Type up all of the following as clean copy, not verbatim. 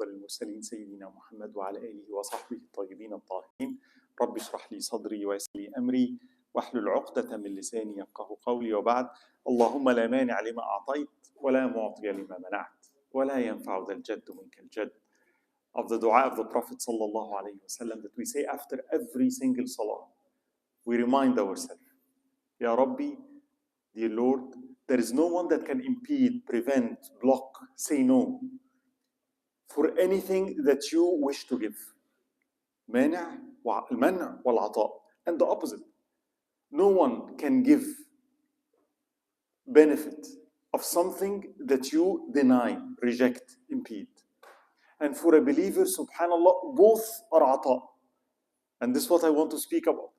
أفضل المرسلين سيدنا محمد وعلى آله وصحبه الطيبين الطاهرين. رب اشرح لي صدري ويسر لي أمري واحلل عقدة من لساني يفقهوا قولي. وبعد، اللهم لا مانع لما أعطيت ولا معطي لما منعت ولا ينفع ذا الجد منك الجد. Of the dua of the Prophet sallallahu alayhi wasallam that we say after every single salah, we remind ourselves, Ya Rabbi, dear Lord, there is no one that can impede, prevent, block, say no for anything that you wish to give. المنع والعطاء. And the opposite. No one can give benefit of something that you deny, reject, impede. And for a believer, subhanAllah, both are ata. And this is what I want to speak about.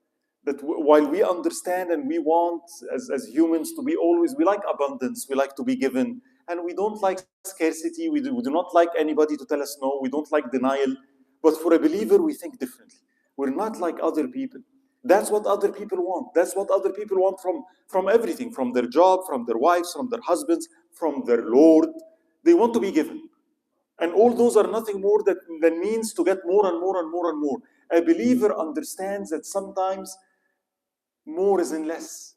That while we understand and we want as humans to be always, we like abundance, we like to be given, and we don't like scarcity, we do not like anybody to tell us no, we don't like denial. But for a believer, we think differently. We're not like other people. That's what other people want. That's what other people want from everything, from their job, from their wives, from their husbands, from their Lord. They want to be given. And all those are nothing more than means to get more and more and more and more. A believer understands that sometimes more is in less.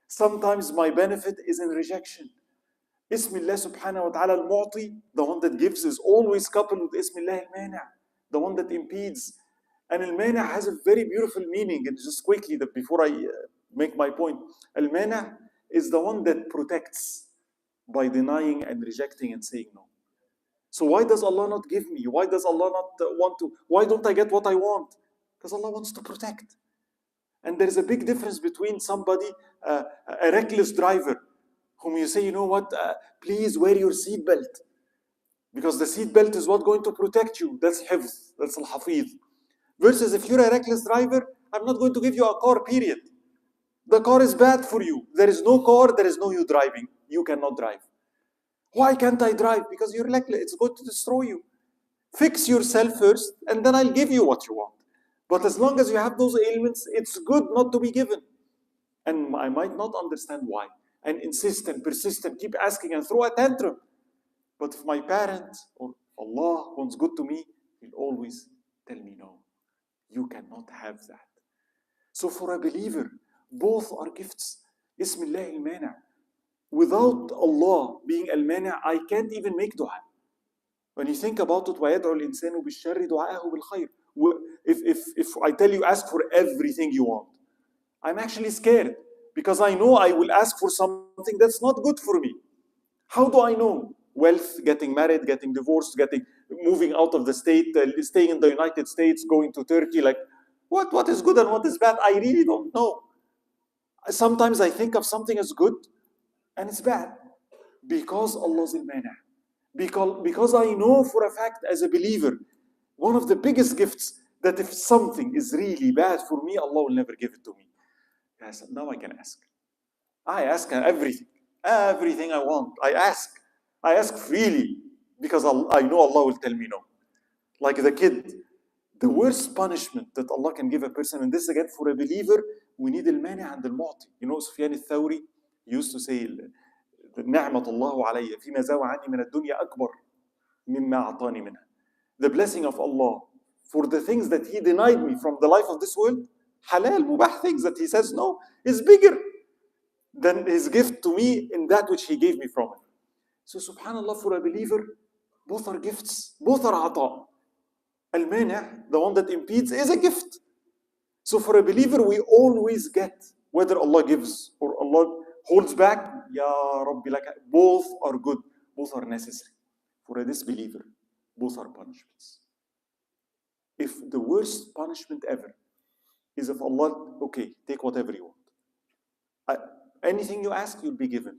Sometimes my benefit is in rejection. Ismillah subhanahu wa ta'ala al-Mu'ti, the one that gives, is always coupled with Ismillah al-Mani', the one that impedes. And al-Mani' has a very beautiful meaning. And just quickly, before I make my point, al-Mani' is the one that protects by denying and rejecting and saying no. So why does Allah not give me? Why does Allah not want to? Why don't I get what I want? Because Allah wants to protect. And there is a big difference between somebody, a reckless driver, whom you say, you know what, please wear your seatbelt. Because the seatbelt is what's going to protect you. That's hifz, that's al-hafiz. Versus if you're a reckless driver, I'm not going to give you a car, period. The car is bad for you. There is no car, there is no you driving. You cannot drive. Why can't I drive? Because you're reckless. It's going to destroy you. Fix yourself first, and then I'll give you what you want. But as long as you have those ailments, it's good not to be given. And I might not understand why. And insist and persist and keep asking and throw a tantrum. But if my parent or Allah wants good to me, He'll always tell me no. You cannot have that. So for a believer, both are gifts. Ismillah al-Mani'. Without Allah being al-Mani', I can't even make dua. When you think about it, وَيَدْعُ الْإِنسَانُ بِالشَّرِّ دُعَاءَهُ بِالْخَيْرِ. If I tell you ask for everything you want, I'm actually scared because I know I will ask for something that's not good for me. How do I know? Wealth, getting married, getting divorced, moving out of the state, staying in the United States, going to Turkey. Like, what is good and what is bad? I really don't know. Sometimes I think of something as good and it's bad because Allah's al-Mani'. Because I know for a fact as a believer, one of the biggest gifts, that if something is really bad for me, Allah will never give it to me. Yes, now I can ask. I ask everything I want. I ask freely because I know Allah will tell me no. Like the kid, the worst punishment that Allah can give a person, and this again for a believer, we need al-Mani' and al-Mu'ti. You know, Sufyan al-Thawri used to say, نعمة الله علي فيما زوى عني من الدنيا أكبر مما أعطاني منها. The blessing of Allah for the things that He denied me from the life of this world, halal, mubah things that He says no, is bigger than His gift to me in that which He gave me from it. So subhanAllah, for a believer, both are gifts, both are ata. Al-Mani', the one that impedes, is a gift. So for a believer, we always get, whether Allah gives or Allah holds back, Ya Rabbi, both are good, both are necessary. For a disbeliever, both are punishments. If the worst punishment ever is if Allah, okay, take whatever you want. Anything you ask, you'll be given.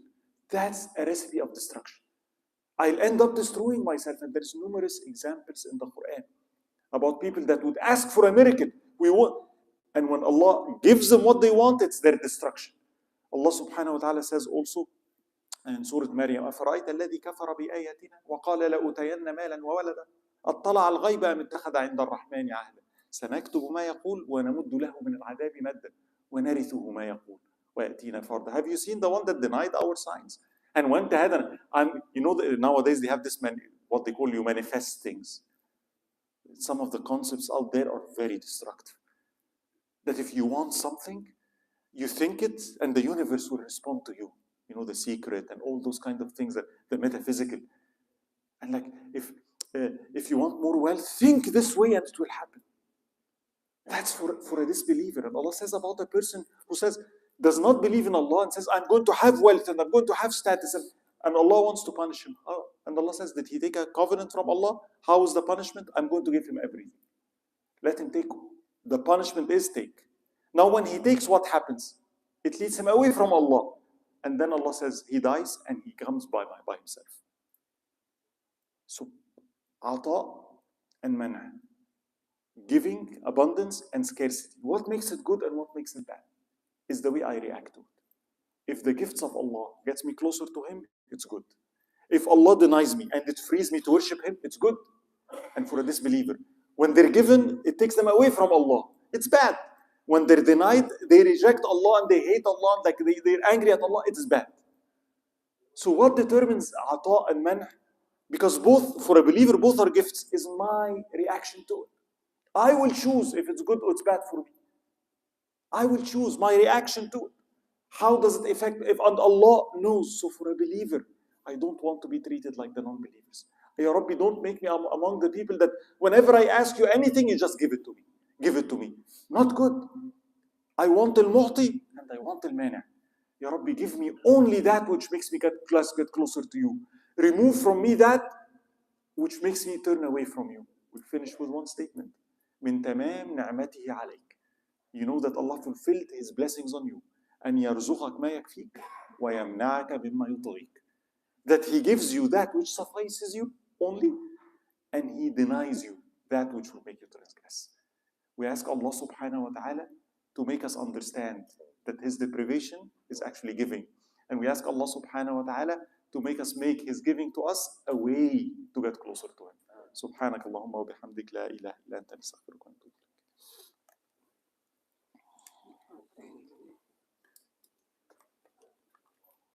That's a recipe of destruction. I'll end up destroying myself. And there's numerous examples in the Quran about people that would ask for a miracle. And when Allah gives them what they want, it's their destruction. Allah subhanahu wa ta'ala says also in Surah Maryam, أَفَرَأَيْتَ الَّذِي كَفَرَ بِآيَاتِنَا وَقَالَ لَأُوتَيَنَّ مَالًا وَوَلَدًا أَطَّلَعَ الْغَيْبَ أَمِ اتَّخَذَ عِندَ الرَّحْمَنِ عَهْدًا سَنَكْتُبُ مَا يَقُولُ وَنَمُدُّ لَهُ مِنَ الْعَذَابِ مَدًّا وَنَرِثُهُ مَا يَقُولُ وَيَأْتِينَا فَرْدًا. Have you seen the one that denied our signs and went ahead and, you know, nowadays they have this what they call you manifest things. Some of the concepts out there are very destructive. That if you want something, you think it, and the universe will respond to you. You know, the secret and all those kind of things, that the metaphysical. And like, if you want more wealth, think this way and it will happen. That's for a disbeliever. And Allah says about a person who does not believe in Allah and says, I'm going to have wealth and I'm going to have status, and Allah wants to punish him. And Allah says, did he take a covenant from Allah? How is the punishment? I'm going to give him everything. Let him take. The punishment is take. Now when he takes, what happens? It leads him away from Allah. And then Allah says, he dies and he comes by himself. So, ata and mana. Giving, abundance, and scarcity. What makes it good and what makes it bad is the way I react to it. If the gifts of Allah gets me closer to Him, it's good. If Allah denies me and it frees me to worship Him, it's good. And for a disbeliever, when they're given, it takes them away from Allah. It's bad. When they're denied, they reject Allah and they hate Allah, like they're angry at Allah, it is bad. So what determines ata and man? Because both, for a believer, both are gifts, is my reaction to it. I will choose if it's good or it's bad for me. I will choose my reaction to it. How does it affect? And Allah knows. So for a believer, I don't want to be treated like the non-believers. Ya Rabbi, don't make me among the people that whenever I ask you anything, you just give it to me. Give it to me. Not good. I want al-mu'ti and I want al-mani'. Ya Rabbi, give me only that which makes me get closer to you. Remove from me that which makes me turn away from you. We'll finish with one statement. Min tamam ni'matihi alayk. You know that Allah fulfilled His blessings on you. أن يرزقك ما يكفيك ويمنعك مما يطغيك. That He gives you that which suffices you only, and He denies you that which will make you transgress. We ask Allah subhanahu wa ta'ala to make us understand that His deprivation is actually giving. And we ask Allah subhanahu wa ta'ala to make us make His giving to us a way to get closer to Him. سبحانك اللهم وبحمدك لا إله إلا أنت نستغفرك ونتوب